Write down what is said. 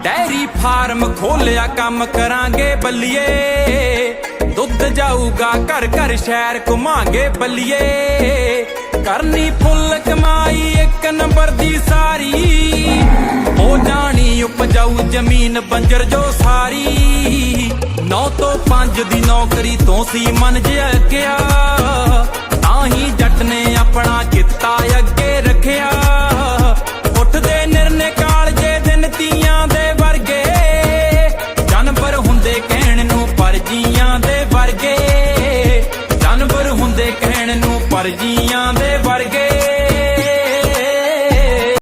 Dairy farm ਖੋਲਿਆ ਕੰਮ ਕਰਾਂਗੇ ਬੱਲੀਏ, ਦੁੱਧ ਜਾਊਗਾ ਘਰ ਘਰ ਸ਼ਹਿਰ ਘੁਮਾਂਗੇ ਬੱਲੀਏ। ਕਰਨੀ ਫੁੱਲ ਕਮਾਈ ਇੱਕ ਨੰਬਰ ਦੀ ਸਾਰੀ, ਹੋ ਜਾਣੀ ਉਪਜਾਊ ਜ਼ਮੀਨ ਬੰਜਰ ਜੋ ਸਾਰੀ। 9 ਤੋਂ 5 ਦੀ ਨੌਕਰੀ ਤੋਂ ਸੀ ਮਨ ਜਿਹਾ ਗਿਆ, ਤਾਂ ਹੀ ਜੱਟ ਨੇ